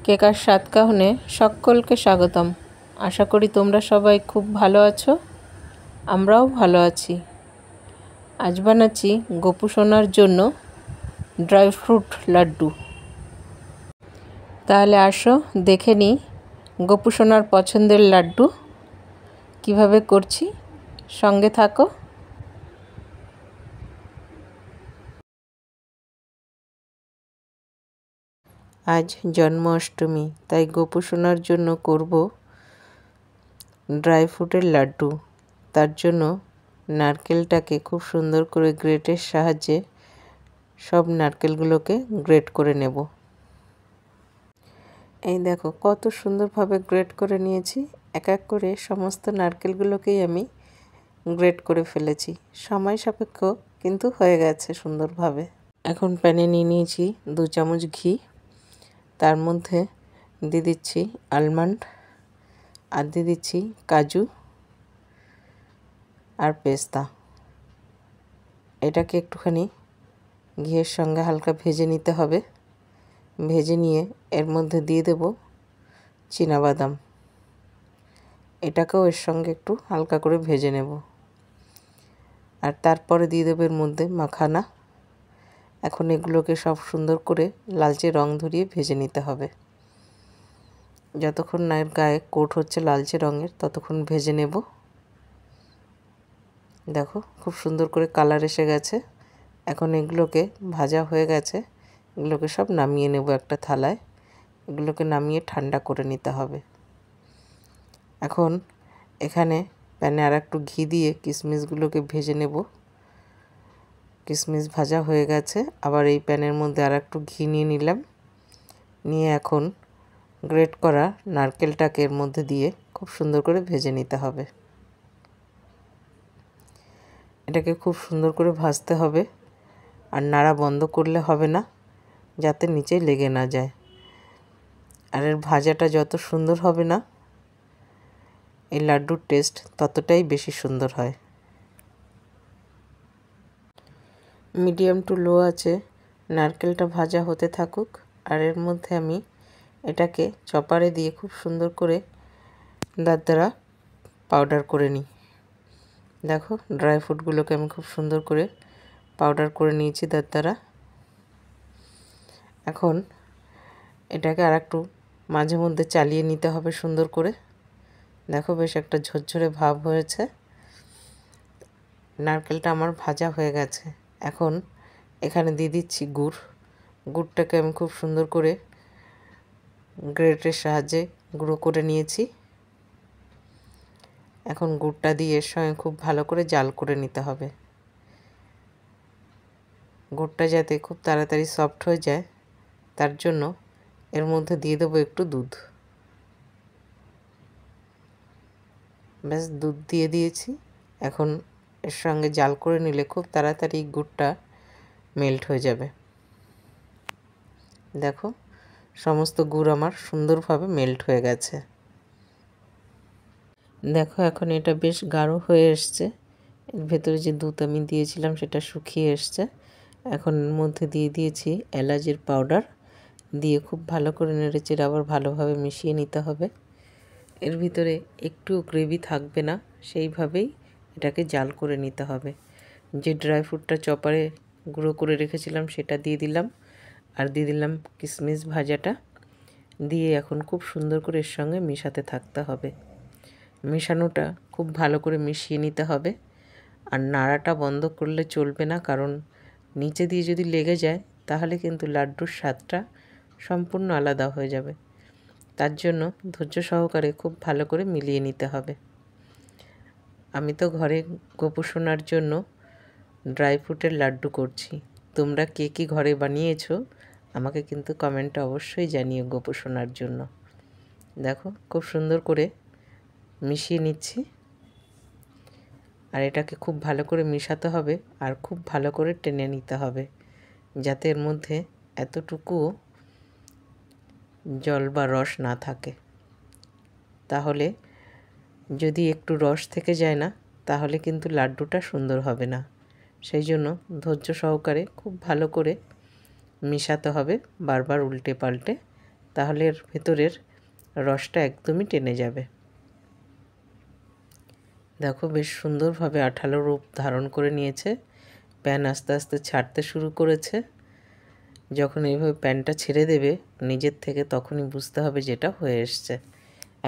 কেকার স্বাদ কাহনে সকলকে স্বাগতম। আশা করি তোমরা সবাই খুব ভালো আছো, আমরাও ভালো আছি। আজ বানাচ্ছি গোপু সোনার জন্য ড্রাই ফ্রুট লাড্ডু। তাহলে আসো দেখে নিই গোপু সোনার পছন্দের লাড্ডু কিভাবে করছি, সঙ্গে থাকো। আজ জন্মাষ্টমী, তাই গোপু সোনার জন্য করব ড্রাই ফ্রুটের লাড্ডু। তার জন্য নারকেলটাকে খুব সুন্দর করে গ্রেটের সাহায্যে সব নারকেলগুলোকে গ্রেট করে নেব। এই দেখো কত সুন্দরভাবে গ্রেট করে নিয়েছি। এক এক করে সমস্ত নারকেলগুলোকেই আমি গ্রেট করে ফেলেছি। সময় সাপেক্ষ কিন্তু হয়ে গেছে সুন্দরভাবে। এখন প্যানে নিয়ে নিয়েছি 2 চামচ ঘি। তার মধ্যে দিয়ে দিচ্ছি আলমন্ড, আর দিয়ে দিচ্ছি কাজু আর পেস্তা। এটাকে একটুখানি ঘিয়ের সঙ্গে হালকা ভেজে নিতে হবে। ভেজে নিয়ে এর মধ্যে দিয়ে দেব চীনাবাদাম। এটাকেও এর সঙ্গে একটু হালকা করে ভেজে নেব। আর তারপরে দিয়ে দেব এর মধ্যে মাখানা। এখন এগুলোকে সব সুন্দর করে লালচে রং ধরিয়ে ভেজে নিতে হবে। যতক্ষণ না এর গায়ে কোট হচ্ছে লালচে রঙের, ততক্ষণ ভেজে নেব। দেখো খুব সুন্দর করে কালার এসে গেছে। এখন এগুলোকে ভাজা হয়ে গেছে, এগুলোকে সব নামিয়ে নেব একটা থালায়। এগুলোকে নামিয়ে ঠান্ডা করে নিতে হবে। এখন এখানে প্যানে আর একটু ঘি দিয়ে কিশমিশগুলোকে ভেজে নেব। কিশমিশ ভাজা হয়ে গেছে, আবার এই প্যানের মধ্যে আর একটু ঘি নিয়ে নিলাম। নিয়ে এখন গ্রেট করা নারকেলটাকে এর মধ্যে দিয়ে খুব সুন্দর করে ভেজে নিতে হবে। এটাকে খুব সুন্দর করে ভাজতে হবে, আর নাড়া বন্ধ করলে হবে না, যাতে নিচে লেগে না যায়। আর এর ভাজাটা যত সুন্দর হবে না, এই লাড্ডুর টেস্ট ততটাই বেশি সুন্দর হয়। মিডিয়াম টু লো আছে নারকেলটা ভাজা হতে থাকুক, আর এর মধ্যে আমি এটাকে চপারে দিয়ে খুব সুন্দর করে দারদারা পাউডার করে নিই। দেখো ড্রাই ফ্রুটগুলোকে আমি খুব সুন্দর করে পাউডার করে নিয়েছি দারদারা। এখন এটাকে আর একটু মাঝে মধ্যে চালিয়ে নিতে হবে সুন্দর করে। দেখো বেশ একটা ঝরঝরে ভাব হয়েছে। নারকেলটা আমার ভাজা হয়ে গেছে। এখন এখানে দিয়ে দিচ্ছি গুড়। গুড়টাকে আমি খুব সুন্দর করে গ্রেটের সাহায্যে গুঁড়ো করে নিয়েছি। এখন গুড়টা দিয়ে এর সঙ্গে খুব ভালো করে জাল করে নিতে হবে। গুড়টা যাতে খুব তাড়াতাড়ি সফট হয়ে যায়, তার জন্য এর মধ্যে দিয়ে দেবো একটু দুধ। ব্যাস দুধ দিয়ে দিয়েছি। এখন এর সঙ্গে জাল করে নিলে খুব তাড়াতাড়ি গুড়টা মেল্ট হয়ে যাবে। দেখো সমস্ত গুড় আমার সুন্দরভাবে মেল্ট হয়ে গেছে। দেখো এখন এটা বেশ গাঢ় হয়ে এসছে। এর ভেতরে যে দুধ আমি দিয়েছিলাম সেটা শুকিয়ে এসছে। এখন এর মধ্যে দিয়ে দিয়েছি এলাচের পাউডার, দিয়ে খুব ভালো করে নেড়েচেড়ে আবার ভালোভাবে মিশিয়ে নিতে হবে। এর ভিতরে একটু গ্রেভি থাকবে না, সেইভাবেই এটাকে জাল করে নিতে হবে। যে ড্রাই ফ্রুটটা চপারে গুঁড়ো করে রেখেছিলাম সেটা দিয়ে দিলাম, আর দিয়ে দিলাম কিশমিশ ভাজাটা। দিয়ে এখন খুব সুন্দর করে এর সঙ্গে মেশাতে থাকতে হবে। মেশানোটা খুব ভালো করে মিশিয়ে নিতে হবে, আর নাড়াটা বন্ধ করলে চলবে না, কারণ নিচে দিয়ে যদি লেগে যায় তাহলে কিন্তু লাড্ডুর স্বাদটা সম্পূর্ণ আলাদা হয়ে যাবে। তার জন্য ধৈর্য সহকারে খুব ভালো করে মিলিয়ে নিতে হবে। আমি তো ঘরে গোপু সোনার জন্য ড্রাই ফ্রুটের লাড্ডু করছি। তোমরা কে কী ঘরে বানিয়েছো আমাকে কিন্তু কমেন্টে অবশ্যই জানিও গোপু সোনার জন্য। দেখো খুব সুন্দর করে মিশিয়ে নিচ্ছি, আর এটাকে খুব ভালো করে মিশাতে হবে, আর খুব ভালো করে টেনে নিতে হবে, যাতে এর মধ্যে এতটুকুও জল বা রস না থাকে। তাহলে যদি একটু রস থেকে যায় না, তাহলে কিন্তু লাড্ডুটা সুন্দর হবে না। সেই জন্য ধৈর্য সহকারে খুব ভালো করে মেশাতে হবে, বারবার উল্টে পাল্টে, তাহলে এর ভেতরের রসটা একদমই টেনে যাবে। দেখো বেশ সুন্দরভাবে আঠালো রূপ ধারণ করে নিয়েছে। প্যান আস্তে আস্তে ছাড়তে শুরু করেছে। যখন এইভাবে প্যানটা ছেড়ে দেবে নিজের থেকে তখনই বুঝতে হবে যেটা হয়ে এসছে।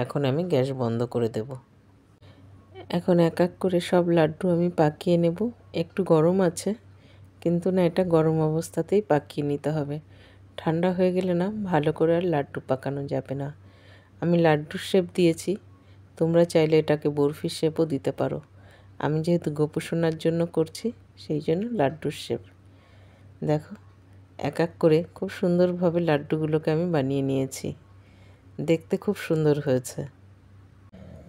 এখন আমি গ্যাস বন্ধ করে দেব। এখন এক এক করে সব লাড্ডু আমি পাকিয়ে নেব। একটু গরম আছে, কিন্তু না, এটা গরম অবস্থাতেই পাকিয়ে নিতে হবে। ঠান্ডা হয়ে গেলে না ভালো করে আর লাড্ডু পাকানো যাবে না। আমি লাড্ডুর শেপ দিয়েছি, তোমরা চাইলে এটাকে বরফির শেপও দিতে পারো। আমি যেহেতু গোপুসোনার জন্য করছি সেই জন্য লাড্ডুর শেপ। দেখো এক এক করে খুব সুন্দরভাবে লাড্ডুগুলোকে আমি বানিয়ে নিয়েছি। দেখতে খুব সুন্দর হয়েছে।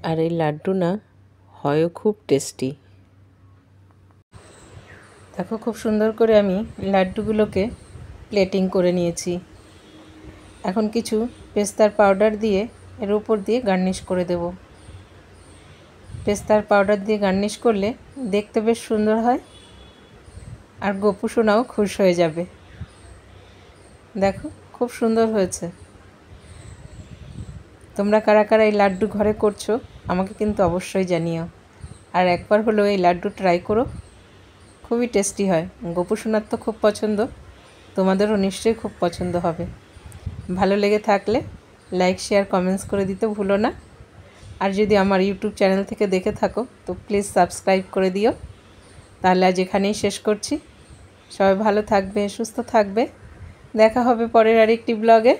আর এই লাড্ডু না হয়ও খুব টেস্টি। দেখো খুব সুন্দর করে আমি লাড্ডুগুলোকে প্লেটিং করে নিয়েছি। এখন কিছু পেস্তার পাউডার দিয়ে এর উপর দিয়ে গার্নিশ করে দেব। পেস্তার পাউডার দিয়ে গার্নিশ করলে দেখতে বেশ সুন্দর হয়, আর গোপুসোনাও খুশ হয়ে যাবে। দেখো খুব সুন্দর হয়েছে। তোমরা কারা কারা এই লাড্ডু ঘরে করছো আমাকে কিন্তু অবশ্যই জানিও। আর একবার হলেও এই লাড্ডু ট্রাই করো, খুবই টেস্টি হয়। গোপুসোনার তো খুব পছন্দ, তোমাদেরও নিশ্চয়ই খুব পছন্দ হবে। ভালো লেগে থাকলে লাইক শেয়ার কমেন্টস করে দিতে ভুলো না। আর যদি আমার ইউটিউব চ্যানেল থেকে দেখে থাকো তো প্লিজ সাবস্ক্রাইব করে দিও। তাহলে আজ এখানেই শেষ করছি। সবাই ভালো থাকবে, সুস্থ থাকবে। দেখা হবে পরের আরেকটি ব্লগে।